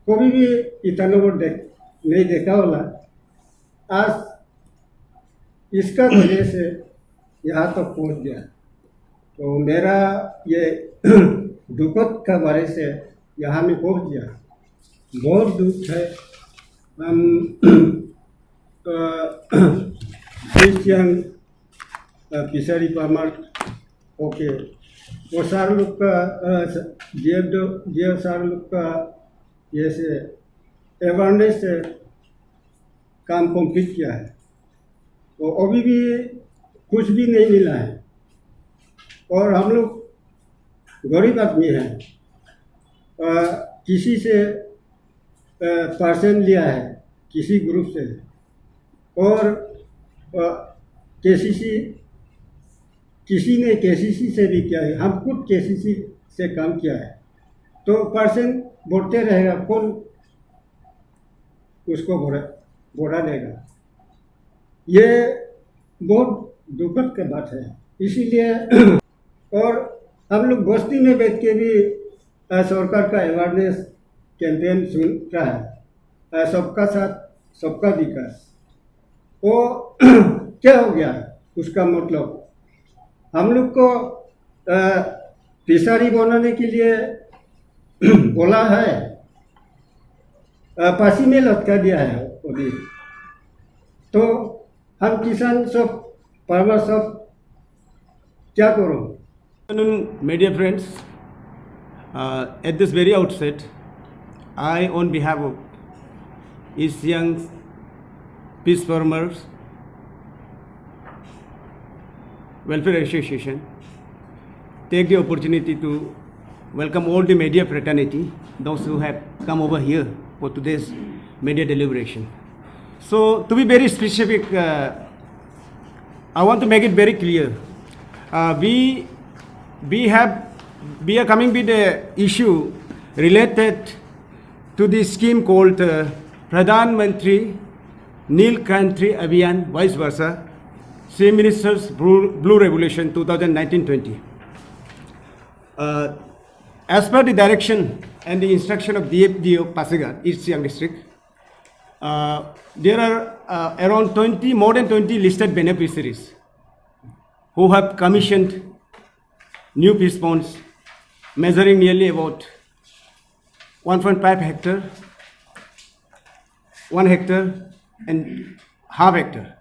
कभी भी इतना वो नहीं देखा होला। आज इसका वजह से यहाँ तक पहुँच गया। तो मेरा ये दुखद का बारे से यहाँ में पहुँच गया, बहुत दुख है। हम क्रिश्चियन फिशरी फार्मर ओके, वो सारे लोग का जीएफ सारे लोग का ये से अवेयरनेस से काम कंप्लीट किया है, तो अभी भी कुछ भी नहीं मिला है। और हम लोग गरीब आदमी हैं, किसी से परसेंट लिया है किसी ग्रुप से, और केसीसी किसी ने केसीसी से भी किया है, हम खुद केसीसी से काम किया है। तो परसेंट बढ़ते रहेगा, कौन उसको बढ़ा देगा? ये बहुत दुखद की बात है। इसीलिए और हम लोग बस्ती में बैठ के भी सरकार का अवेयरनेस कैंपेन सुन रहा है, सबका साथ सबका विकास। वो क्या हो गया उसका मतलब? हम लोग को फिशरी बनाने के लिए बोला है, फांसी में लटका दिया है अभी। तो हम किसान सब, फार्मर सब क्या करो? Good afternoon, media friends. At this very outset, I, on behalf of East Young Peace Farmers Welfare Association, take the opportunity to welcome all the media fraternity, those who have come over here for today's media deliberation. So, to be very specific, I want to make it very clear. We are coming with the issue related to the scheme called Pradhan Mantri Nil Krantri Abhiyan, vice versa, Chief Minister's Blue Revolution 2019-20. As per the direction and the instruction of DFDO Pasighat, East Siang District, there are around more than 20 listed beneficiaries who have commissioned new fish ponds measuring nearly about 1.5 hectare, 1 hectare and half hectare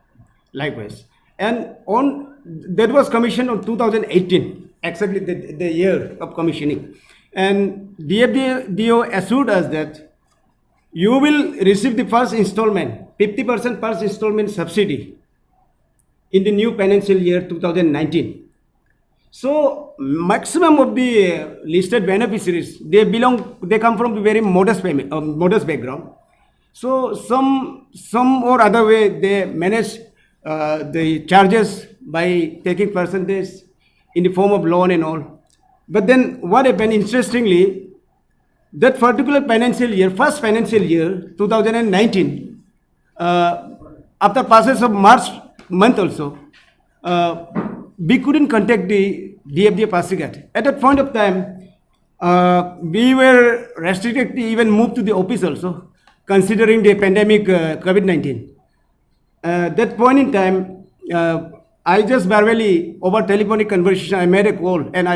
likewise. And that was commissioned on 2018, exactly the year of commissioning. And DFDO assured us that you will receive the first installment, 50% first installment subsidy in the new financial year 2019. So maximum of the listed beneficiaries, they come from a very modest background. So some or other way they manage the charges by taking percentage in the form of loan and all. But then what happened, interestingly, that particular financial year, first financial year 2019, after passage of March month also, we couldn't contact the DFDO Pasighat. At that point of time, we were restricted to even move to the office also, considering the pandemic COVID-19. That point in time, I just verbally, over telephonic conversation, I made a call and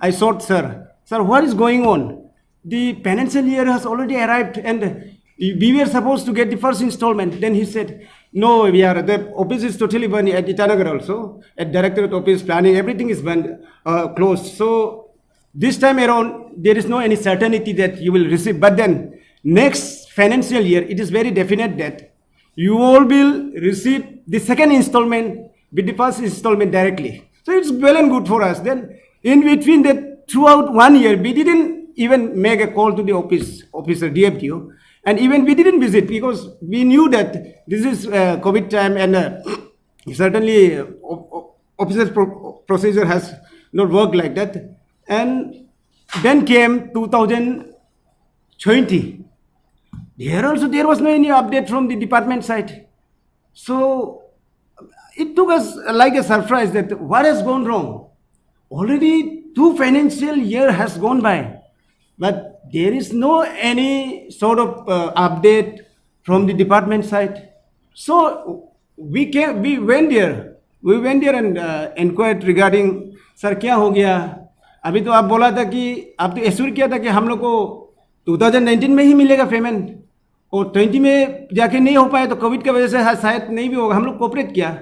I sought, sir, what is going on? The financial year has already arrived and we were supposed to get the first installment. Then he said, no, the office is totally burned at Itanagar also, at Directorate Office Planning, everything is burned, closed. So this time around, there is no any certainty that you will receive. But then next financial year, it is very definite that you all will receive the second installment with the first installment directly. So it's well and good for us. Then in between that, throughout 1 year, we didn't even make a call to the officer DFDO. And even we didn't visit because we knew that this is COVID time and certainly officer's procedure has not worked like that. And then came 2020. There was no any update from the department side. So it took us like a surprise that what has gone wrong? Already 2 financial year has gone by. But there is no any sort of update from the department side. So we went there and inquired regarding sir क्या हो गया. अभी तो आप बोला था कि आप तो एश्योर किया था कि हम लोग को 2019 में ही मिलेगा पेमेंट, और 20 में जाके नहीं हो पाया तो कोविड की वजह से शायद नहीं भी होगा. हम लोग कोऑपरेट किया.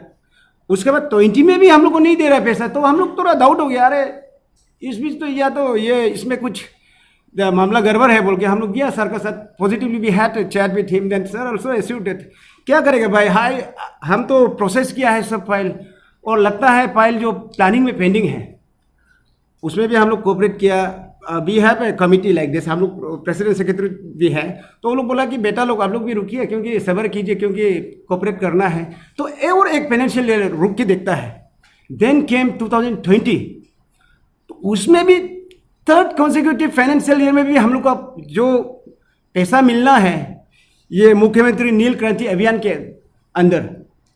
उसके बाद 20 में भी हम लोग को नहीं दे रहा है पैसा, तो हम लोग थोड़ा डाउट हो गया, अरे इस बीच तो या तो ये इसमें कुछ मामला गड़बड़ है बोल के हम लोग गया सर का साथ. Positively we had chat with him, then sir also assured it. क्या करेगा भाई, हाई हम तो प्रोसेस किया है सब फाइल, और लगता है फाइल जो प्लानिंग में पेंडिंग है उसमें भी हम लोग कोऑपरेट किया. We have a committee like this, हम लोग प्रेसिडेंट सेक्रेटरी भी है, तो वो लोग बोला कि बेटा लोग आप लोग भी रुकिए, क्योंकि सब्र कीजिए, क्योंकि कोऑपरेट करना है. तो और एक फाइनेंशियल ईयर रुक के देखता है. देन केम 2020, तो उसमें भी थर्ड कॉन्सिक्यूटिव फाइनेंशियल ईयर में भी हम लोग का जो पैसा मिलना है ये मुख्यमंत्री नील क्रांति अभियान के अंदर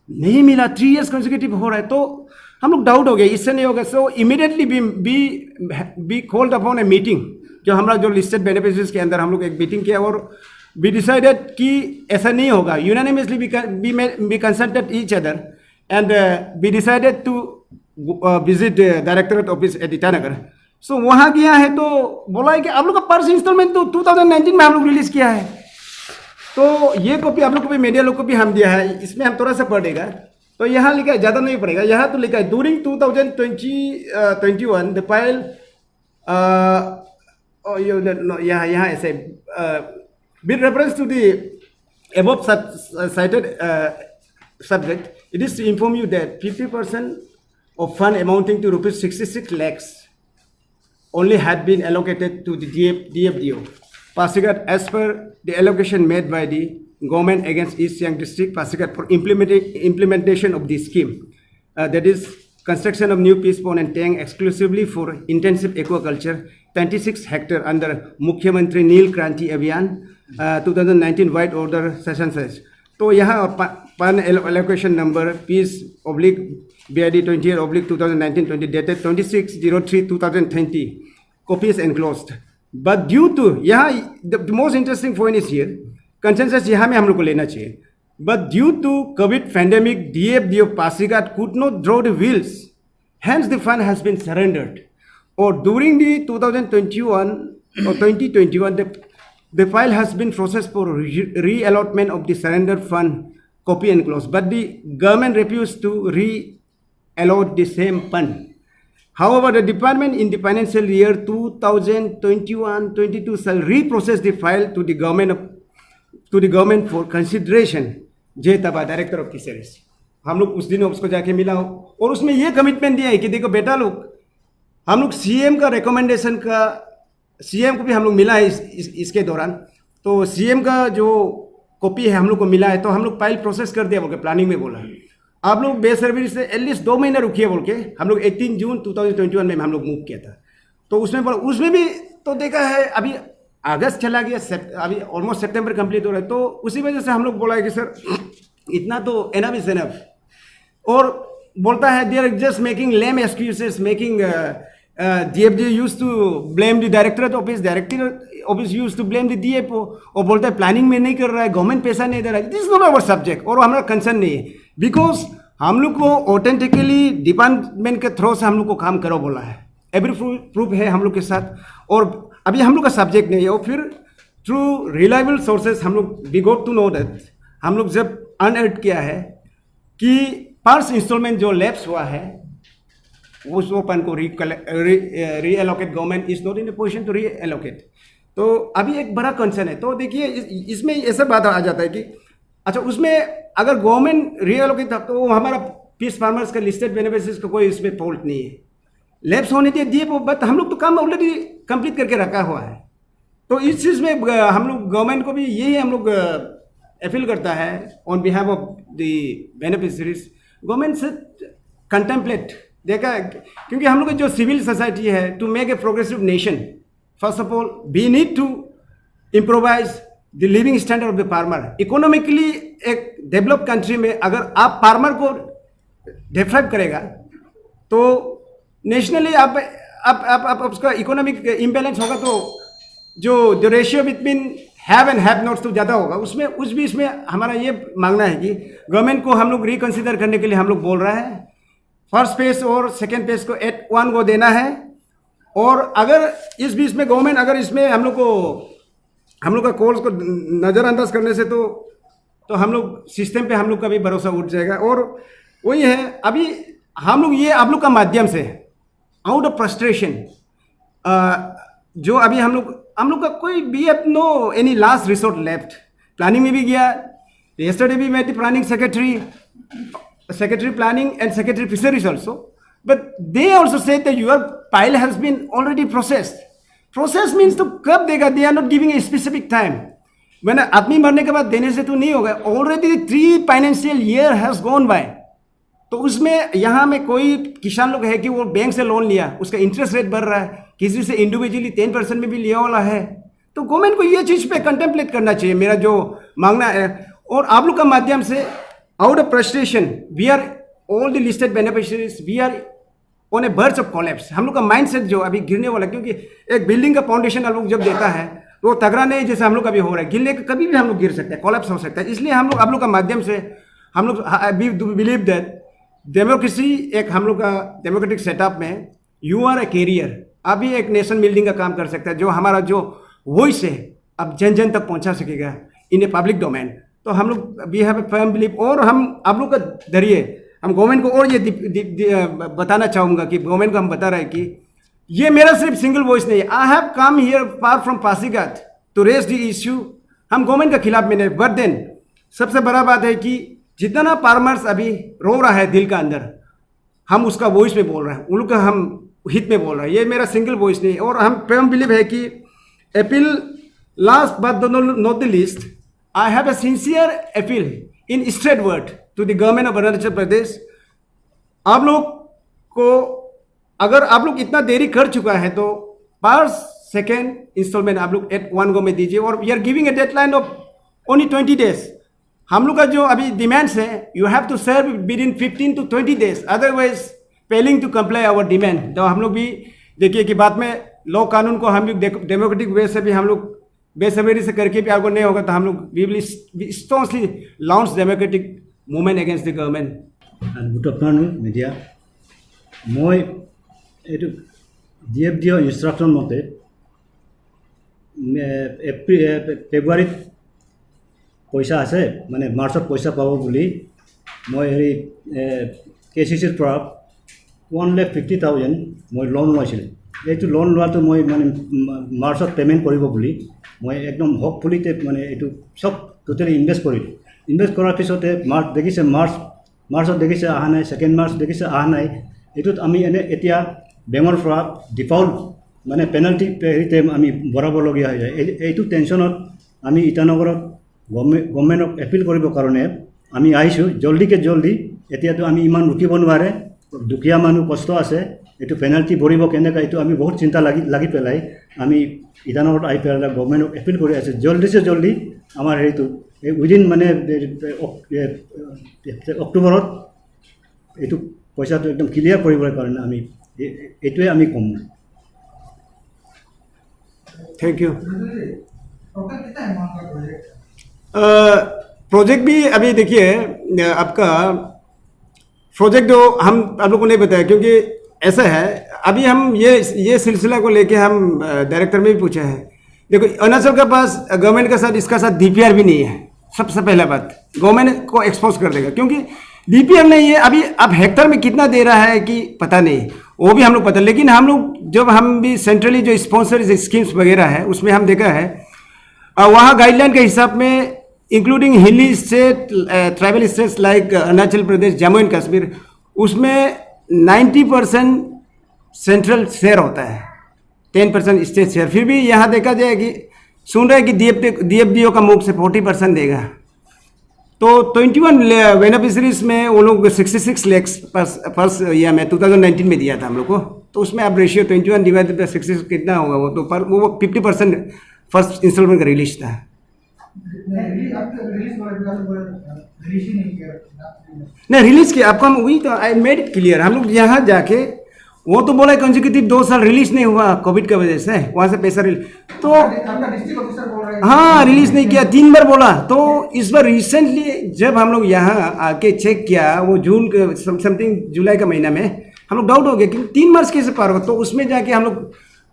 नहीं मिला. 3 years कॉन्सिक्यूटिव हो रहा है, तो हम लोग डाउट हो गए इससे नहीं होगा. सो immediately be called upon a meeting, जो हमारा जो लिस्टेड बेनिफिशियरीज के अंदर हम लोग एक मीटिंग किया, और वी डिसाइडेड कि ऐसा नहीं होगा. Unanimously we consulted each other and we decided to visit directorate office at Itanagar. So वहाँ गया है तो बोला है कि आप लोग का फर्स्ट इंस्टॉलमेंट तो 2019 में हम लोग रिलीज़ किया है. तो ये कॉपी आप लोग को भी, मीडिया लोग को भी हम दिया है. इसमें हम थोड़ा सा पढ़ेगा, तो यहाँ लिखा है, ज़्यादा नहीं पड़ेगा. यहाँ तो लिखा है ड्यूरिंग 2021 द फाइल, यहाँ ऐसे with reference to the above cited subject, it is to inform you that 50% of fund amounting to rupees 66 lakhs only had been allocated to the DFDO Pasighat as per the allocation made by the government against East Siang District Pasighat for implementation of the scheme. That is construction of new fish pond and tank exclusively for intensive aquaculture, 26 hectare under Mukhyamantri Neel Kranti Abhiyan 2019 White Order Session says. तो यहाँ pan allocation number P/BID 28/2019-20 dated 26/03/2020 copy is enclosed. But due to यहाँ the most interesting point is here, consensus यहाँ में हम लोग को लेना चाहिए. But due to COVID pandemic, DFDO Pasighat could not draw the wheels. Hence, the fund has been surrendered. Or during the 2021 or 2021, the file has been processed for reallotment of the surrendered fund, copy and close. But the government refused to reallot the same fund. However, the department in the financial year 2021-22 shall reprocess the file to the government for consideration. जय तबा director of fisheries. हम लोग उस दिन उसको जाके मिला हो, और उसमें ये कमिटमेंट दिया है कि देखो बेटा लोग, हम लोग सीएम का रिकमेंडेशन का, सीएम को भी हम लोग मिला है इसके दौरान. तो सीएम का जो कॉपी है हम लोग को मिला है, तो हम लोग फाइल प्रोसेस कर दिया बोल के प्लानिंग में बोला. आप लोग बेसब्री से एटलीस्ट 2 महीना रुकिए बोल के हम लोग 18 जून 2021 में हम लोग मूव किया था. तो उसमें भी तो देखा है अभी अगस्त चला गया, अभी ऑलमोस्ट सितंबर कंप्लीट हो रहा है. तो उसी वजह से हम लोग बोला है कि सर इतना तो एनफ इज एनफ. और बोलता है they are just making lame excuses, making DFDO use to blame the directorate office use to blame the DFO, और बोलता है प्लानिंग में नहीं कर रहा है, गवर्नमेंट पैसा नहीं दे रहा है. This is not our subject, और हमारा कंसर्न नहीं है, बिकॉज हम लोग को ऑथेंटिकली डिपार्टमेंट के थ्रू से हम लोग को काम करो बोला है. एवरी प्रूफ है हम लोग के साथ, और अभी हम लोग का सब्जेक्ट नहीं है. और फिर थ्रू रिलायबल सोर्सेज हम लोग we got to know that, हम लोग जब अनअर्थ किया है कि फर्स्ट इंस्टॉलमेंट जो लैप्स हुआ है उस ओपन को reallocate, government is not in a position to reallocate. तो अभी एक बड़ा कंसर्न है. तो देखिए इसमें ऐसा बात आ जाता है कि अच्छा उसमें अगर गवर्नमेंट रीएलोकेट तो हमारा फिश फार्मर्स का लिस्टेड बेनिफिशियरीज का कोई इसमें फॉल्ट नहीं है. लैब्स होने दिए बट हम लोग तो काम ऑलरेडी कंप्लीट करके रखा हुआ है. तो इस चीज़ में हम लोग गवर्नमेंट को भी यही हम लोग अपील करता है on behalf of the beneficiaries, government से कंटेम्पलेट देखा, क्योंकि हम लोग की जो सिविल सोसाइटी है to make a progressive nation, first of all we need to improvise the living standard of the farmer. Economically एक डेवलप कंट्री में अगर आप फार्मर को डेवलप करेगा तो नेशनली आप उसका इकोनॉमिक इम्बैलेंस होगा, तो जो ratio between have and have nots तो ज़्यादा होगा, उसमें उस बीच में हमारा ये मांगना है कि गवर्नमेंट को हम लोग रिकन्सिडर करने के लिए हम लोग बोल रहे हैं। फर्स्ट फेज और सेकेंड फेज को एट 1 को देना है, और अगर इस बीच में गवर्नमेंट अगर इसमें हम लोग का कोर्स को नज़रअंदाज करने से तो हम लोग सिस्टम पे हम लोग का भी भरोसा उठ जाएगा। और वही है, अभी हम लोग ये आप लोग का माध्यम से आउट ऑफ फ्रस्ट्रेशन, जो अभी हम लोग का कोई we have no any last resort left. Planning में भी गया, yesterday we met the planning secretary planning and secretary fisheries also, but they also said that your pile has been already processed. Process means तो कब देगा? They are not giving a specific time. when आदमी मरने के बाद देने से तो नहीं होगा, already 3 financial year has gone by। तो उसमें यहाँ में कोई किसान लोग है कि वो बैंक से लोन लिया, उसका इंटरेस्ट रेट बढ़ रहा है, किसी से इंडिविजुअली 10% में भी लिया वाला है, तो गवर्नमेंट को ये चीज़ पे कंटेम्पलेट करना चाहिए, मेरा जो मांगना है। और आप लोग का माध्यम से out of frustration we are all the listed beneficiaries we are on a birth of collapse. हम लोग का माइंडसेट जो अभी गिरने वाला, क्योंकि एक बिल्डिंग का फाउंडेशन हम लोग जब देता है तो वो तगड़ा नहीं जैसे हम लोग अभी हो रहा है, गिरने का कभी भी हम लोग गिर सकते हैं, कोलैप्स हो सकता है। इसलिए हम लोग आप लोग का माध्यम से हम लोग बिलीव दैट डेमोक्रेसी एक हम लोग का डेमोक्रेटिक सेटअप में यू आर ए कैरियर, अभी एक नेशन बिल्डिंग का काम कर सकता है, जो हमारा जो वॉइस है अब जन जन तक पहुंचा सकेगा इन ए पब्लिक डोमेन। तो हम लोग we have a firm believe, और हम आप लोग का जरिए हम गवर्नमेंट को और ये बताना चाहूँगा कि गवर्नमेंट को हम बता रहे हैं कि ये मेरा सिर्फ सिंगल वॉइस नहीं है। I have come here far from Pasighat to raise the issue. हम गवर्नमेंट के खिलाफ में नहीं, बट देन सबसे बड़ा बात है कि जितना फार्मर्स अभी रो रहा है दिल का अंदर, हम उसका वॉइस में बोल रहे हैं, उन लोग का हम हित में बोल रहे हैं, ये मेरा सिंगल वॉइस नहीं। और हम फर्म बिलीव है कि appeal last but not the least, I have a sincere appeal in straight word to the government of Arunachal Pradesh. आप लोग को अगर आप लोग इतना देरी कर चुका है तो पर सेकेंड इंस्टॉलमेंट आप लोग एट 1 go में दीजिए, और we are giving a deadline of only 20 days। हम लोग का जो अभी डिमांड्स है, you have to serve within 15 to 20 days, otherwise failing to comply our demand. तो हम लोग भी देखिए कि बाद में लॉ कानून को हम लोग डेमोक्रेटिक वे से भी हम लोग बेसब्री से करके भी आपको नहीं होगा, तो हम लोग we will strongly launch democratic movement against the government. Good afternoon media. মই এইটো DFDO ইনষ্ট্ৰাকশ্যন মতে ফেব্ৰুৱাৰীত পইচা আছে, মানে মাৰ্চত পইচা পাব বুলি মই হেৰি KCCৰ পৰা 1,50,000 মই লোন লৈছিলোঁ। এইটো লোন লোৱাটো মই মানে মাৰ্চত পে'মেণ্ট কৰিব বুলি মই একদম হোপফুলিতে মানে এইটো চব টোটেলি ইনভেষ্ট কৰিলোঁ। ইনভেষ্ট কৰাৰ পিছতে দেখিছে মাৰ্চত দেখিছে অহা নাই, ছেকেণ্ড মাৰ্চ দেখিছে অহা নাই। এইটোত আমি এতিয়া বেংকৰ পৰা ডিফল্ট মানে পেনাল্টি হেৰিতে আমি ভৰাবলগীয়া হৈ যায়। এইটো টেনশ্যনত আমি ইটানগৰত গভৰ্ণমেণ্টক এপিল কৰিবৰ কাৰণে আমি আহিছোঁ জল্দিকে জল্দি। এতিয়াতো আমি ইমান ৰখিব নোৱাৰে, দুখীয়া মানুহ কষ্ট আছে, এইটো পেনাল্টি ভৰিব কেনেকৈ, এইটো আমি বহুত চিন্তা লাগি পেলাই আমি ইটানগৰত আহি পেলাই গভৰ্ণমেণ্টক এপিল কৰি আছোঁ জল্দিছে জল্দি আমাৰ হেৰিটো উইদিন মানে অক্টোবৰত এইটো পইচাটো একদম ক্লিয়াৰ কৰিবৰ কাৰণে আমি এইটোৱে আমি ক'ম। Thank you. प्रोजेक्ट भी अभी देखिए आपका प्रोजेक्ट जो हम आप लोगों को नहीं बताया, क्योंकि ऐसा है अभी हम ये सिलसिला को लेके हम डायरेक्टर में भी पूछा है। देखो अरुणाचल के पास गवर्नमेंट के साथ इसका साथ DPR भी नहीं है। सबसे पहला बात गवर्नमेंट को एक्सपोज कर देगा, क्योंकि DPR नहीं है। अभी अब हेक्टर में कितना दे रहा है कि पता नहीं, वो भी हम लोग पता, लेकिन हम लोग जब हम भी सेंट्रली जो स्पॉन्सर स्कीम्स वगैरह है उसमें हम देखा है वहाँ गाइडलाइन के हिसाब में इंक्लूडिंग हिली state tribal states like Arunachal Pradesh, Jammu and Kashmir, उसमें 90% सेंट्रल शेयर होता है, 10% स्टेट शेयर। फिर भी यहाँ देखा जाए कि सुन रहे हैं कि DFDO का मुख से 40% देगा। तो 21 बेनिफिशरीज में वो लोग 66 लाख फर्स्ट ईयर में 2019 में दिया था हम लोग को। तो उसमें अब रेशियो 21 डिवाइडेड बाय 66 कितना होगा वो, तो पर वो 50% फर्स्ट इंस्टॉलमेंट का रिलीज था। नहीं रिलीज किया आपको, हम वही तो आई मेड इट क्लियर। हम लोग यहाँ जाके वो तो बोला कंसेक्यूटिव 2 साल रिलीज नहीं हुआ कोविड की वजह से, वहां से पैसा तो आपका डिस्ट्रिक्ट ऑफिसर बोल रहे हैं हाँ रिलीज नहीं किया, 3 बार बोला। तो इस बार रिसेंटली जब हम लोग यहाँ आके चेक किया, वो जून के समथिंग जुलाई का महीना में, हम लोग डाउट हो गया कि 3 मार्च कैसे पार होगा। तो उसमें जाके हम लोग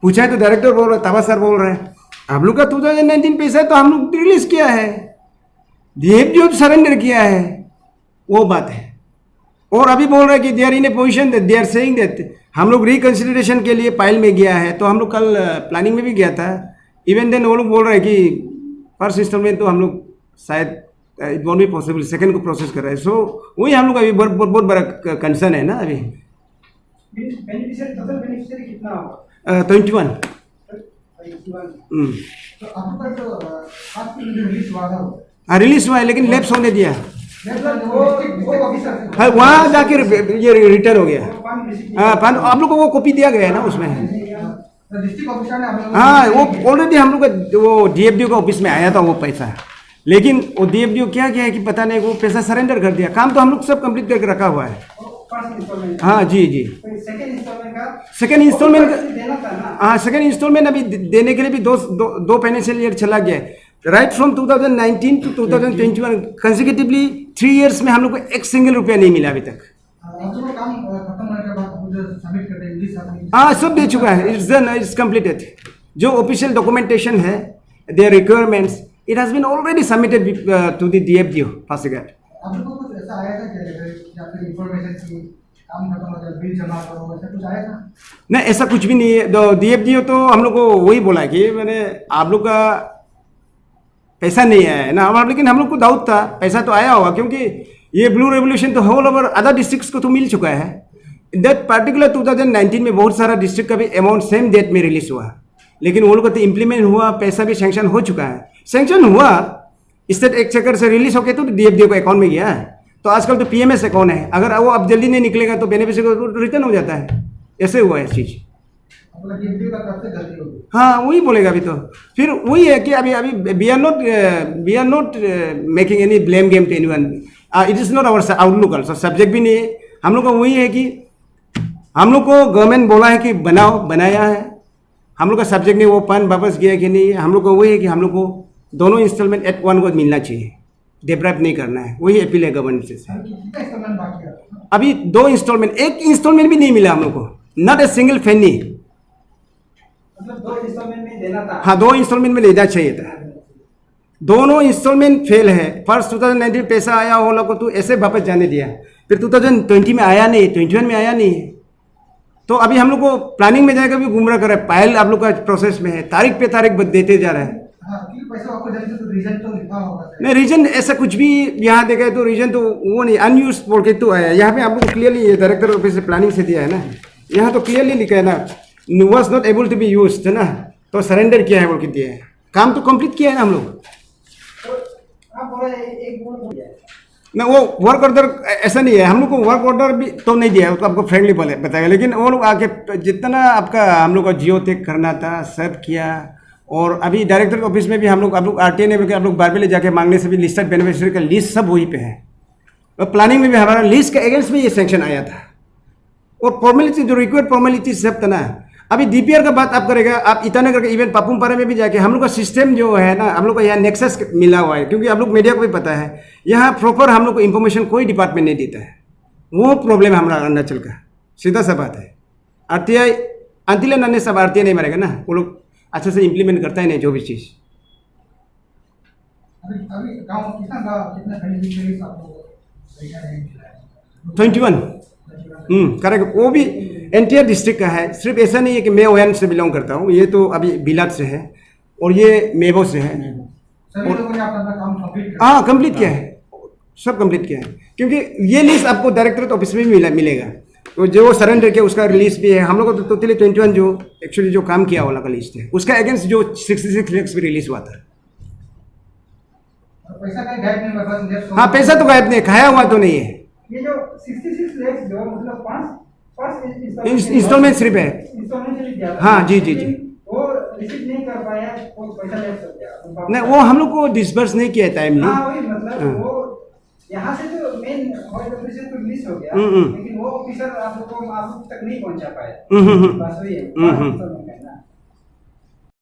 पूछा है तो डायरेक्टर बोल रहे, ताबा सर बोल रहे हैं आप लोग का 2019 पैसा है तो हम लोग रिलीज किया है, DFDO सरेंडर किया है, वो बात है। और अभी बोल रहे हैं कि they are in a position that they are saying that हम लोग रिकन्सिडरेशन के लिए फाइल में गया है। तो हम लोग कल प्लानिंग में भी गया था, इवन देन वो लोग बोल रहे हैं कि फर्स्ट इंस्टॉलमेंट तो हम लोग शायद it won't be possible, second को प्रोसेस कर रहे हैं। सो वही हम लोग अभी बहुत बड़ा कंसर्न है ना अभी। बेनिफिशियरी टोटल बेनिफिशियरी कितना होगा? 21। तो आपका जो आपकी रिलीज हुआ था हाँ रिलीज हुआ है लेकिन लैप्स होने दिया, वो ऑफिसर हाँ वहाँ जाके ये रिटर्न हो गया। हाँ आप लोग को वो कॉपी दिया गया है ना उसमें। डिस्ट्रिक्ट ऑफिसर ने आप लोगों को हाँ वो ऑलरेडी हम लोग का वो DFDO का ऑफिस में आया था वो पैसा, लेकिन वो DFDO क्या किया है कि पता नहीं, वो पैसा सरेंडर कर दिया। काम तो हम लोग सब कंप्लीट करके रखा हुआ है। फर्स्ट इंस्टॉलमेंट, हाँ जी जी। सेकंड इंस्टॉलमेंट का सेकेंड इंस्टॉलमेंट देना था ना? हाँ सेकेंड इंस्टॉलमेंट अभी देने के लिए भी दो फाइनेंशियल ईयर चला गया है। Right from 2019 to 2021 consecutively 3 years में हम लोग को एक सिंगल रुपया नहीं मिला अभी तक। आप लोग काम खत्म होने के बाद मुझे सबमिट कर देंगे रिलीज। हाँ सब दे चुका है, इट्स डन, इट्स कंप्लीटेड। जो ऑफिशियल डॉक्यूमेंटेशन है, their requirements, it has been already submitted to the DFDO Pasighat. आप लोगों को कुछ ऐसा आया था क्या फिर इंफॉर्मेशन की काम खत्म हो गया बिल जमा करो, ऐसा कुछ आया था? नहीं ऐसा कुछ भी नहीं है। DFDO तो हम लोग को वही बोला कि मैंने आप लोग का पैसा नहीं आया है ना, लेकिन हम लोग को डाउट था पैसा तो आया होगा, क्योंकि ये ब्लू रेवोल्यूशन तो होल ओवर अदर डिस्ट्रिक्ट्स को तो मिल चुका है। दैट पर्टिकुलर 2019 में बहुत सारा डिस्ट्रिक्ट का भी अमाउंट सेम डेट में रिलीज हुआ, लेकिन वो लोग का तो इम्प्लीमेंट हुआ, पैसा भी सैंक्शन हो चुका है। सैंक्शन हुआ स्टेट एक्सचेकर से रिलीज होकर तो DFDO को अकाउंट में गया है। तो आजकल तो PMS अकाउंट है, अगर वो अब जल्दी नहीं निकलेगा तो बेनिफिशियरी को रिटर्न हो जाता है। ऐसे हुआ है चीज़। मतलब DFDO का कब से गलती होगी? हाँ वही बोलेगा अभी तो। फिर वही है कि अभी we are not making any blame game to anyone. It is not our outlook also, subject भी नहीं है हम लोग का। वही है कि हम लोग को गवर्नमेंट बोला है कि बनाओ, बनाया है। हम लोग का सब्जेक्ट नहीं वो फंड वापस गया कि नहीं, हम लोग को वही है कि हम लोग को दोनों इंस्टॉलमेंट एट वन को मिलना चाहिए, डिप्राइव नहीं करना है। वही अपील है गवर्नमेंट से। कितना इंस्टॉलमेंट बाकी है? अभी 2 इंस्टॉलमेंट, एक इंस्टॉलमेंट भी नहीं मिला हम लोग को, नॉट ए सिंगल फेनी। मतलब 2 इंस्टॉलमेंट में देना था। हाँ 2 इंस्टॉलमेंट में लेना चाहिए था, दोनों इंस्टॉलमेंट फेल है। फर्स्ट 2019 पैसा आया वो लोग को तो ऐसे वापस जाने दिया, फिर 2020 में आया नहीं, 21 में आया नहीं। तो अभी हम लोग को प्लानिंग में जाएगा भी गुमराह कर रहा है। फाइल आप लोग का प्रोसेस में है, तारीख पे तारीख देते जा रहा है। हाँ, क्योंकि पैसा आपको जल्दी तो रीजन तो लिखा होगा। नहीं रीजन ऐसा कुछ भी यहाँ देखा है तो रीजन तो वो नहीं, अनयूज बोल के तो आया। यहाँ पे आप लोग को क्लियरली डायरेक्टर ऑफिस से प्लानिंग से दिया है ना, यहाँ तो क्लियरली लिखा है ना, was not able to be use है ना, तो सरेंडर किया है बोल के दिया है। काम तो कंप्लीट किया है ना हम लोग। तो आप बोले एक बोल दिया ना वो वर्क ऑर्डर ऐसा नहीं है, हम लोग को वर्क ऑर्डर भी तो नहीं दिया है, तो आपको फ्रेंकली बताएगा। लेकिन वो लोग आके जितना आपका हम लोग का जियो टेक करना था सब किया। और अभी डायरेक्टर ऑफिस में भी हम लोग RTA ने भी आप लोग बार ले जाके मांगने से भी लिस्टेड बेनिफिशियरी का लिस्ट सब वहीं पे है। और प्लानिंग में भी हमारा लिस्ट के अगेंस्ट में ये सेंक्शन आया था। और फॉर्मेलिटी जो रिक्वायर्ड फॉर्मेलिटी सब था ना, अभी DPR का बात आप करेगा, आप ईटानगर के इवन पापुमपारा में भी जाके हम लोग का सिस्टम जो है ना, हम लोग का यहाँ नेक्सस मिला हुआ है। क्योंकि आप लोग मीडिया को भी पता है, यहाँ प्रॉपर हम लोग को इन्फॉर्मेशन कोई डिपार्टमेंट नहीं देता है। वो प्रॉब्लम है हमारा अरुणाचल का, सीधा सा बात है। RTI अंतिल नन्हे सब RTI नहीं मारेगा ना, वो लोग अच्छे से इम्प्लीमेंट करता ही नहीं जो भी चीज़। अभी गाँव कितना बेनिफिशियरीज आप लोगों को पैसा नहीं मिला है? 21 करेक्ट। वो भी एनटीआर डिस्ट्रिक्ट का है, सिर्फ ऐसा नहीं है कि मैं ओएन से बिलोंग करता हूँ, ये तो अभी बिलाट से है और ये मेबो से है। सभी लोगों ने अपना काम कंप्लीट कर हाँ कंप्लीट किया है, सब कंप्लीट किया है। क्योंकि ये लिस्ट आपको डायरेक्टरेट ऑफिस में भी मिलेगा, तो जो सरेंडर किया उसका रिलीज भी है। हम लोग को तो टोटली 21 जो एक्चुअली जो काम किया वाला का लिस्ट है, उसका अगेंस्ट जो 66 लैक्स भी रिलीज हुआ था। पैसा कहीं गायब नहीं हुआ, बस लेफ्ट। हाँ पैसा तो गायब नहीं, खाया हुआ तो नहीं है। ये जो 66 लाख जो मतलब 5 इंस्टॉलमेंट सिर्फ है। इंस्टॉलमेंट से दिया था। हाँ जी जी जी। वो रिसीव नहीं कर पाया, वो पैसा लैप्स हो गया। नहीं वो हम लोग को डिसबर्स नहीं किया टाइमली। हाँ वही मतलब हाँ। वो यहाँ से तो मेन हॉइट ऑफिसर तो मिस हो गया, लेकिन वो ऑफिसर आप लोग तक नहीं पहुंचा पाए। बस वही है।